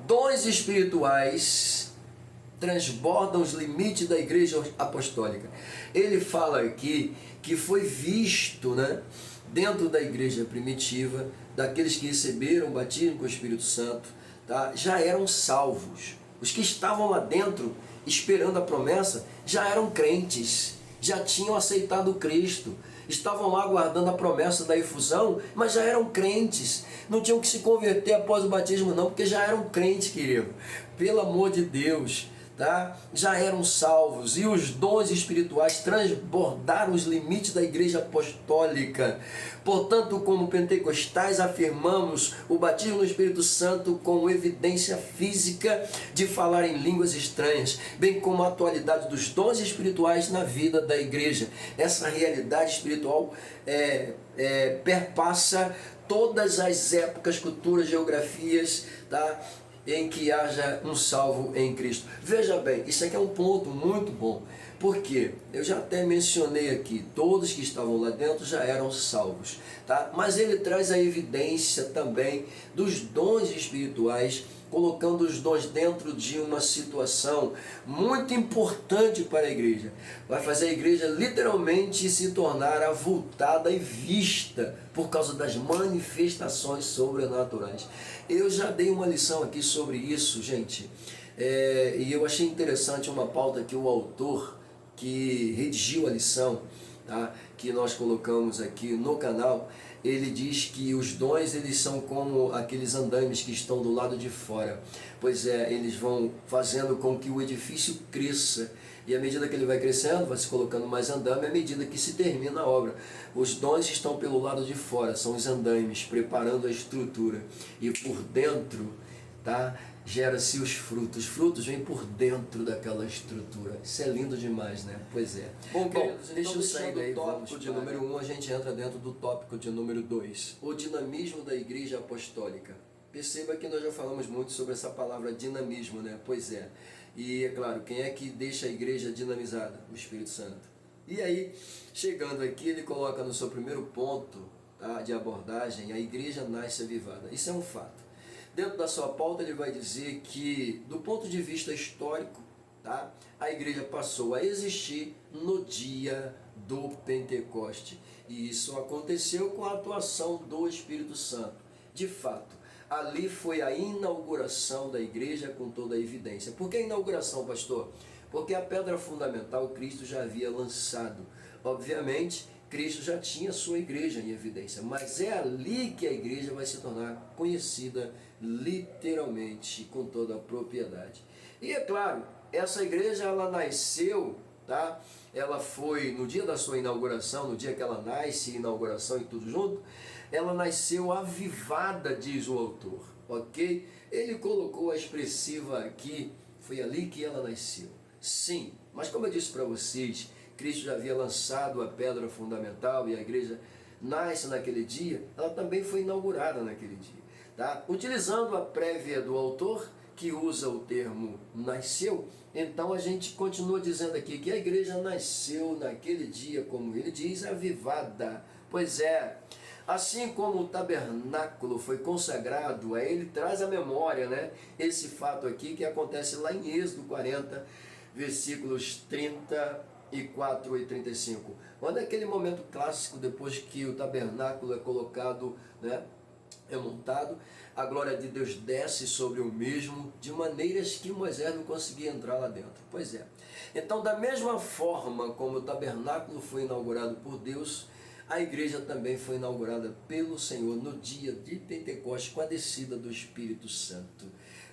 Dons espirituais transbordam os limites da igreja apostólica. Ele fala aqui que foi visto, né, dentro da igreja primitiva, daqueles que receberam o batismo com o Espírito Santo, tá, já eram salvos. Os que estavam lá dentro, esperando a promessa, já eram crentes, já tinham aceitado Cristo, estavam lá aguardando a promessa da efusão, mas já eram crentes, não tinham que se converter após o batismo não, porque já eram crentes, querido, pelo amor de Deus. Tá? Já eram salvos, e os dons espirituais transbordaram os limites da igreja apostólica. Portanto, como pentecostais, afirmamos o batismo no Espírito Santo como evidência física de falar em línguas estranhas, bem como a atualidade dos dons espirituais na vida da igreja. Essa realidade espiritual perpassa todas as épocas, culturas, geografias, tá? Em que haja um salvo em Cristo. Veja bem, isso aqui é um ponto muito bom, porque eu já até mencionei aqui, todos que estavam lá dentro já eram salvos, tá? Mas ele traz a evidência também dos dons espirituais, colocando os dons dentro de uma situação muito importante para a igreja. Vai fazer a igreja literalmente se tornar avultada e vista por causa das manifestações sobrenaturais. Eu já dei uma lição aqui sobre isso, gente, e eu achei interessante uma pauta que o autor que redigiu a lição, tá, que nós colocamos aqui no canal, ele diz que os dons eles são como aqueles andaimes que estão do lado de fora. Pois eles vão fazendo com que o edifício cresça. E à medida que ele vai crescendo, vai se colocando mais andame, à medida que se termina a obra. Os dons estão pelo lado de fora, são os andaimes, preparando a estrutura. E por dentro, tá, gera-se os frutos. Os frutos vêm por dentro daquela estrutura. Isso é lindo demais, né? Pois é. Bom, queridos, deixa eu sair daí. Tópico de número 1, a gente entra dentro do tópico de número 2. O dinamismo da igreja apostólica. Perceba que nós já falamos muito sobre essa palavra dinamismo, né? Pois é. E é claro, quem é que deixa a igreja dinamizada? O Espírito Santo. E aí, chegando aqui, ele coloca no seu primeiro ponto, tá, de abordagem, a igreja nasce avivada. Isso é um fato. Dentro da sua pauta ele vai dizer que, do ponto de vista histórico, tá, a igreja passou a existir no dia do Pentecoste. E isso aconteceu com a atuação do Espírito Santo. De fato, ali foi a inauguração da igreja com toda a evidência. Por que a inauguração, pastor? Porque a pedra fundamental Cristo já havia lançado. Obviamente, Cristo já tinha sua igreja em evidência, mas é ali que a igreja vai se tornar conhecida literalmente, com toda a propriedade. E é claro, essa igreja ela nasceu, tá? Ela foi no dia da sua inauguração, no dia que ela nasce, inauguração e tudo junto, ela nasceu avivada, diz o autor, ok? Ele colocou a expressiva aqui, foi ali que ela nasceu. Sim, mas como eu disse para vocês, Cristo já havia lançado a pedra fundamental e a igreja nasce naquele dia, ela também foi inaugurada naquele dia. Tá? Utilizando a prévia do autor, que usa o termo nasceu, então a gente continua dizendo aqui que a igreja nasceu naquele dia, como ele diz, avivada. Pois é, assim como o tabernáculo foi consagrado, aí ele traz à memória, né, esse fato aqui que acontece lá em Êxodo 40, versículos 34 e 35. Quando é aquele momento clássico, depois que o tabernáculo é colocado, né, é montado, a glória de Deus desce sobre o mesmo, de maneiras que Moisés não conseguia entrar lá dentro. Pois é. Então, da mesma forma como o tabernáculo foi inaugurado por Deus, a igreja também foi inaugurada pelo Senhor no dia de Pentecostes, com a descida do Espírito Santo.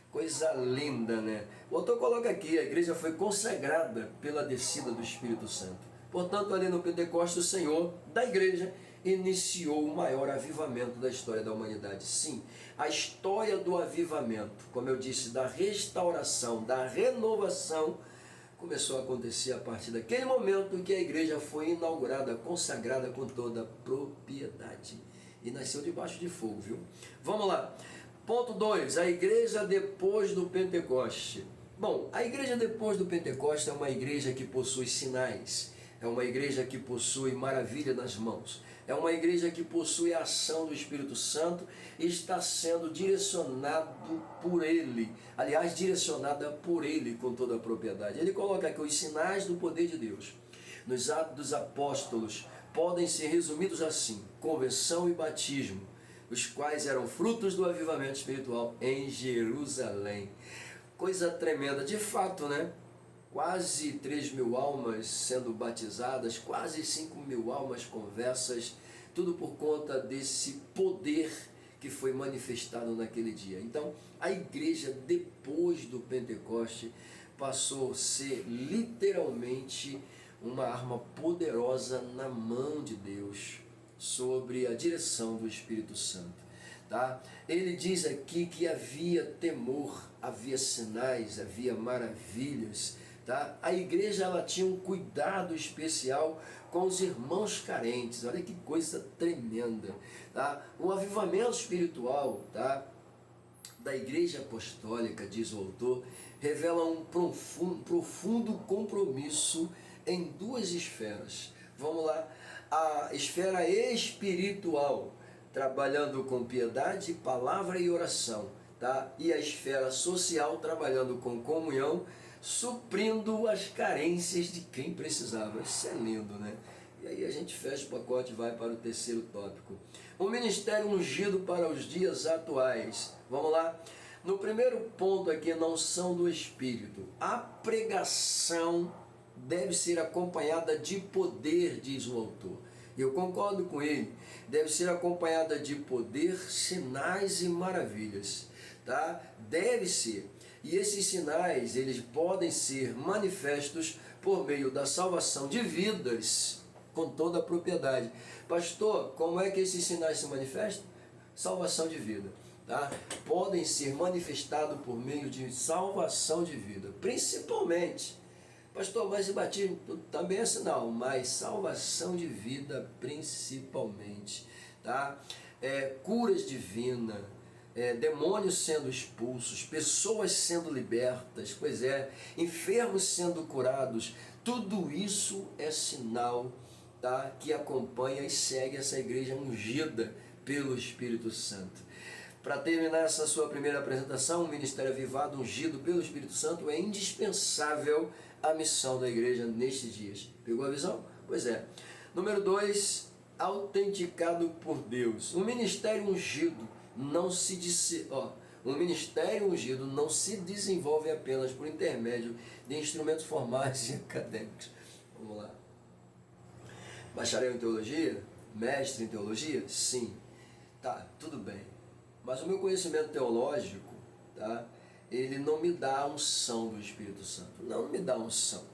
Coisa linda, né? O autor coloca aqui, a igreja foi consagrada pela descida do Espírito Santo. Portanto, ali no Pentecostes, o Senhor da igreja iniciou o maior avivamento da história da humanidade. Sim, a história do avivamento, como eu disse, da restauração, da renovação, começou a acontecer a partir daquele momento que a igreja foi inaugurada, consagrada com toda a propriedade. E nasceu debaixo de fogo, viu? Vamos lá. Ponto 2. A igreja depois do Pentecoste. Bom, a igreja depois do Pentecoste é uma igreja que possui sinais. É uma igreja que possui maravilha nas mãos. É uma igreja que possui a ação do Espírito Santo e está sendo direcionado por Ele. Aliás, direcionada por Ele com toda a propriedade. Ele coloca aqui os sinais do poder de Deus. Nos Atos dos Apóstolos podem ser resumidos assim: conversão e batismo, os quais eram frutos do avivamento espiritual em Jerusalém. Coisa tremenda, de fato, né? Quase 3.000 almas sendo batizadas, quase 5.000 almas conversas, tudo por conta desse poder que foi manifestado naquele dia. Então, a igreja depois do Pentecoste passou a ser literalmente uma arma poderosa na mão de Deus, sobre a direção do Espírito Santo. Tá? Ele diz aqui que havia temor, havia sinais, havia maravilhas. Tá? A igreja ela tinha um cuidado especial com os irmãos carentes. Olha que coisa tremenda. Tá? O avivamento espiritual, tá, da igreja apostólica, diz o autor, revela um profundo compromisso em duas esferas. Vamos lá. A esfera espiritual, trabalhando com piedade, palavra e oração. Tá? E a esfera social, trabalhando com comunhão, suprindo as carências de quem precisava. Isso é lindo, né? E aí a gente fecha o pacote e vai para o terceiro tópico. O ministério ungido para os dias atuais. Vamos lá? No primeiro ponto aqui, não unção do Espírito. A pregação deve ser acompanhada de poder, diz o autor. Eu concordo com ele. Deve ser acompanhada de poder, sinais e maravilhas. Tá? Deve ser. E esses sinais, eles podem ser manifestos por meio da salvação de vidas, com toda a propriedade. Pastor, como é que esses sinais se manifestam? Salvação de vida. Tá? Podem ser manifestados por meio de salvação de vida, principalmente. Pastor, mas o batismo também é sinal, mas salvação de vida principalmente. Tá? Curas divinas. Demônios sendo expulsos, pessoas sendo libertas, enfermos sendo curados, tudo isso é sinal, tá, que acompanha e segue essa igreja ungida pelo Espírito Santo. Para terminar essa sua primeira apresentação, o ministério avivado ungido pelo Espírito Santo é indispensável à missão da igreja nestes dias. Pegou a visão? Pois é. Número 2, autenticado por Deus. O ministério ungido o ministério ungido não se desenvolve apenas por intermédio de instrumentos formais e acadêmicos. Vamos lá. Bacharel em teologia? Mestre em teologia? Sim. Tá, tudo bem. Mas o meu conhecimento teológico, tá, ele não me dá a unção do Espírito Santo. Não me dá a unção.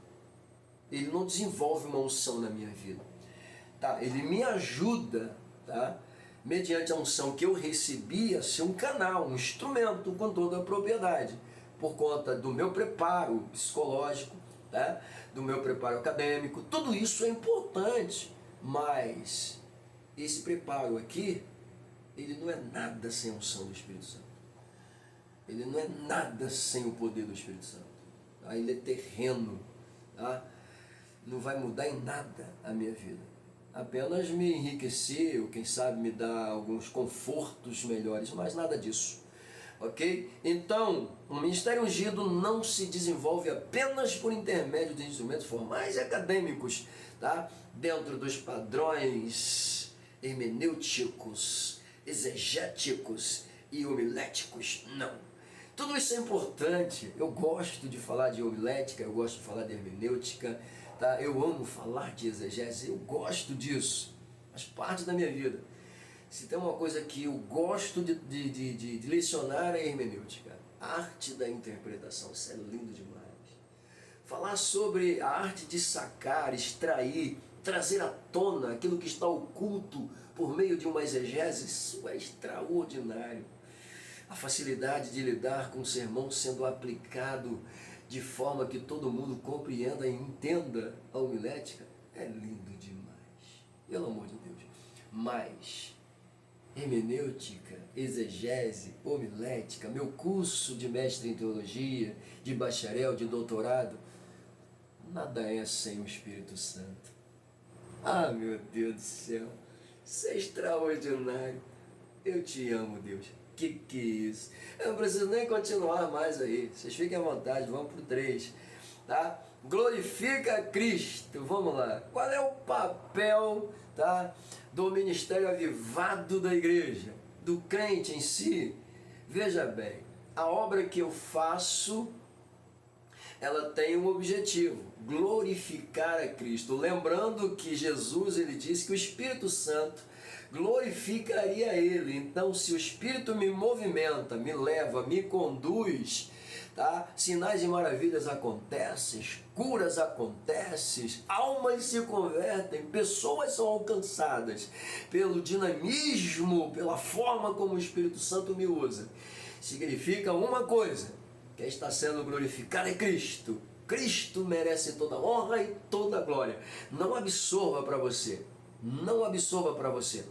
Ele não desenvolve uma unção na minha vida. Tá, ele me ajuda, tá, mediante a unção que eu recebi, a ser um canal, um instrumento com toda a propriedade, por conta do meu preparo psicológico, tá? Do meu preparo acadêmico. Tudo isso é importante, mas esse preparo aqui, ele não é nada sem a unção do Espírito Santo. Ele não é nada sem o poder do Espírito Santo. Tá? Ele é terreno, tá? Não vai mudar em nada a minha vida. Apenas me enriquecer, ou quem sabe me dar alguns confortos melhores, mas nada disso. Ok? Então, o ministério ungido não se desenvolve apenas por intermédio de instrumentos formais e acadêmicos, tá? Dentro dos padrões hermenêuticos, exegéticos e homiléticos, não. Tudo isso é importante. Eu gosto de falar de homilética, eu gosto de falar de hermenêutica, tá? Eu amo falar de exegese, eu gosto disso, faz parte da minha vida. Se tem uma coisa que eu gosto de lecionar é a hermenêutica, a arte da interpretação. Isso é lindo demais. Falar sobre a arte de sacar, extrair, trazer à tona aquilo que está oculto por meio de uma exegese, isso é extraordinário. A facilidade de lidar com o sermão sendo aplicado de forma que todo mundo compreenda e entenda a homilética, é lindo demais, pelo amor de Deus. Mas hermenêutica, exegese, homilética, meu curso de mestre em teologia, de bacharel, de doutorado, nada é sem o Espírito Santo. Ah, meu Deus do céu, isso é extraordinário. Eu te amo, Deus. Que é isso? Eu não preciso nem continuar mais aí. Vocês fiquem à vontade, vamos pro 3. Tá? Glorifica a Cristo. Vamos lá. Qual é o papel, tá, do ministério avivado da igreja, do crente em si? Veja bem, a obra que eu faço, ela tem um objetivo: glorificar a Cristo. Lembrando que Jesus, ele disse que o Espírito Santo glorificaria Ele. Então, se o Espírito me movimenta, me leva, me conduz, tá? Sinais e maravilhas acontecem, curas acontecem, almas se convertem, pessoas são alcançadas pelo dinamismo, pela forma como o Espírito Santo me usa. Significa uma coisa: quem está sendo glorificado é Cristo. Cristo merece toda a honra e toda a glória. Não absorva para você. Não absorva para você.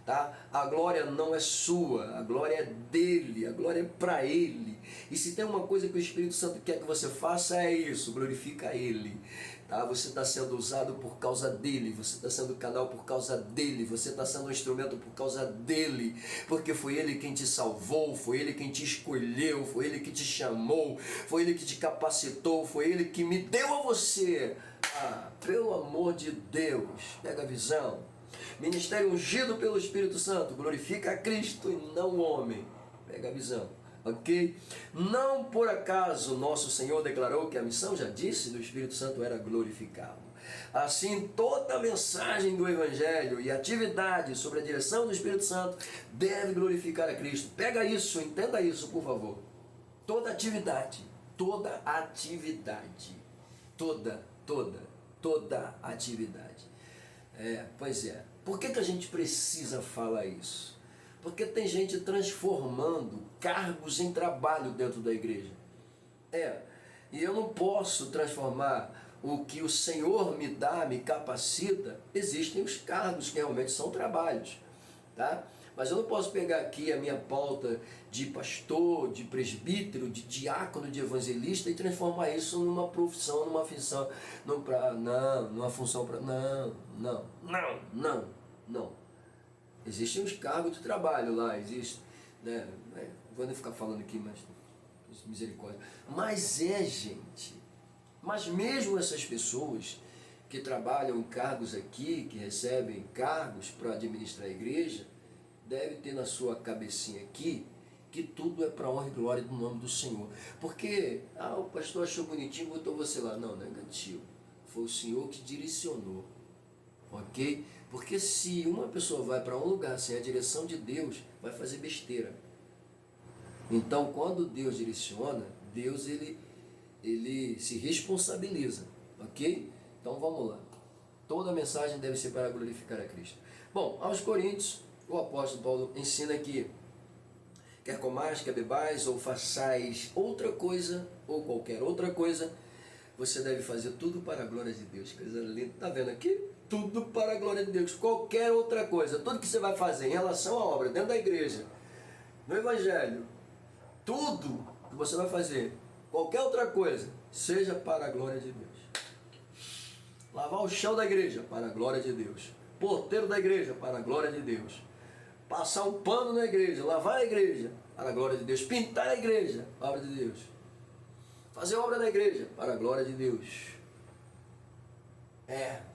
Tá? A glória não é sua, a glória é dele, a glória é para ele. E se tem uma coisa que o Espírito Santo quer que você faça, é isso: glorifica ele. Tá? Você está sendo usado por causa dele, você está sendo canal por causa dele, você está sendo um instrumento por causa dele, porque foi ele quem te salvou, foi ele quem te escolheu, foi ele que te chamou, foi ele que te capacitou, foi ele que me deu a você. Ah, pelo amor de Deus, pega a visão. Ministério ungido pelo Espírito Santo, glorifica a Cristo e não o homem. Pega a visão, ok? Não por acaso nosso Senhor declarou que a missão, já disse, do Espírito Santo era glorificá-lo. Assim, toda a mensagem do Evangelho e atividade sobre a direção do Espírito Santo deve glorificar a Cristo. Pega isso, entenda isso, por favor. Toda atividade, toda atividade. Pois é. Por que a gente precisa falar isso? Porque tem gente transformando cargos em trabalho dentro da igreja. E eu não posso transformar o que o Senhor me dá, me capacita. Existem os cargos que realmente são trabalhos, tá? Mas eu não posso pegar aqui a minha pauta de pastor, de presbítero, de diácono, de evangelista e transformar isso numa profissão, numa função, numa função para... Não. Existem os cargos de trabalho lá, existe, né? Vou nem ficar falando aqui, mas misericórdia. Mas mesmo essas pessoas que trabalham em cargos aqui, que recebem cargos para administrar a igreja, deve ter na sua cabecinha aqui que tudo é para honra e glória do nome do Senhor. Porque, o pastor achou bonitinho, botou você lá. Não, negativo. Foi o Senhor que direcionou. Ok? Porque se uma pessoa vai para um lugar sem a direção de Deus, vai fazer besteira. Então, quando Deus direciona, Deus ele se responsabiliza. Ok? Então, vamos lá. Toda a mensagem deve ser para glorificar a Cristo. Bom, aos Coríntios, o apóstolo Paulo ensina que quer comais, quer bebais, ou façais outra coisa, ou qualquer outra coisa, você deve fazer tudo para a glória de Deus. Coisa linda, tá vendo aqui? Tudo para a glória de Deus. Qualquer outra coisa, tudo que você vai fazer em relação à obra, dentro da igreja, no Evangelho, tudo que você vai fazer, qualquer outra coisa, seja para a glória de Deus. Lavar o chão da igreja, para a glória de Deus. Porteiro da igreja, para a glória de Deus. Passar um pano na igreja, lavar a igreja, para a glória de Deus. Pintar a igreja, para a obra de Deus. Fazer obra na igreja, para a glória de Deus.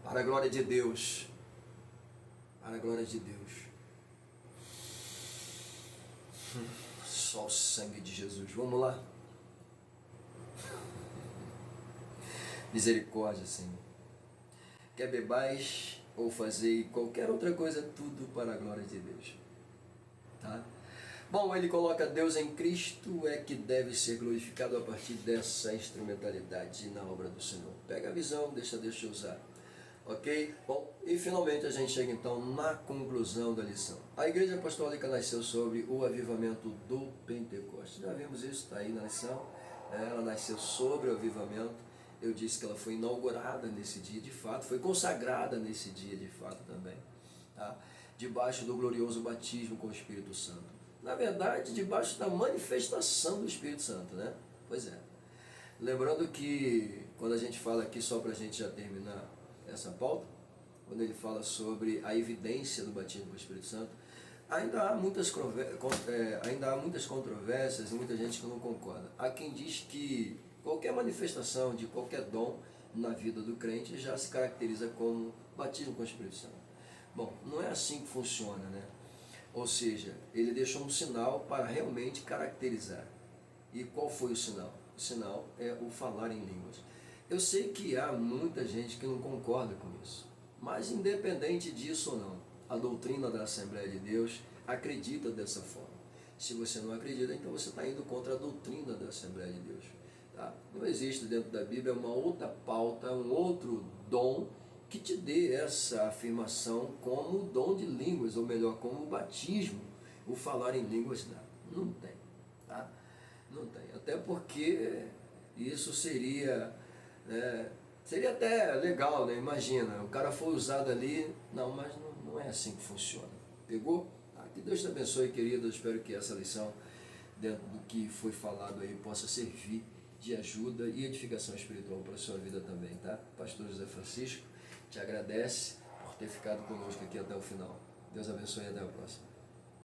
Para a glória de Deus. Para a glória de Deus. Só o sangue de Jesus. Vamos lá. Misericórdia, Senhor. Quer bebais ou fazer qualquer outra coisa, tudo para a glória de Deus. Tá? Bom, ele coloca Deus em Cristo é que deve ser glorificado a partir dessa instrumentalidade na obra do Senhor. Pega a visão, deixa Deus te usar. Ok? Bom, e finalmente a gente chega então na conclusão da lição. A Igreja Apostólica nasceu sobre o avivamento do Pentecostes. Já vimos isso, está aí na lição. Ela nasceu sobre o avivamento. Eu disse que ela foi inaugurada nesse dia, de fato, foi consagrada nesse dia, de fato, também, tá? Debaixo do glorioso batismo com o Espírito Santo. Na verdade, debaixo da manifestação do Espírito Santo, né? Pois é. Lembrando que, quando a gente fala aqui, só para a gente já terminar essa pauta, quando ele fala sobre a evidência do batismo com o Espírito Santo, ainda há muitas controvérsias e muita gente que não concorda. Há quem diz que qualquer manifestação de qualquer dom na vida do crente já se caracteriza como batismo com o Espírito Santo. Bom, não é assim que funciona, né? Ou seja, ele deixou um sinal para realmente caracterizar. E qual foi o sinal? O sinal é o falar em línguas. Eu sei que há muita gente que não concorda com isso, mas independente disso ou não, a doutrina da Assembleia de Deus acredita dessa forma. Se você não acredita, então você está indo contra a doutrina da Assembleia de Deus. Tá? Não existe dentro da Bíblia uma outra pauta, um outro dom que te dê essa afirmação como o dom de línguas, ou melhor, como o batismo, o falar em línguas dá. Não tem. Tá? Não tem. Até porque isso seria, né, seria até legal, né? Imagina, o cara foi usado ali. Não, mas não é assim que funciona. Pegou? Tá? Que Deus te abençoe, querido. Eu espero que essa lição, dentro do que foi falado aí, possa servir de ajuda e edificação espiritual para a sua vida também, tá? Pastor José Francisco te agradece por ter ficado conosco aqui até o final. Deus abençoe e até a próxima.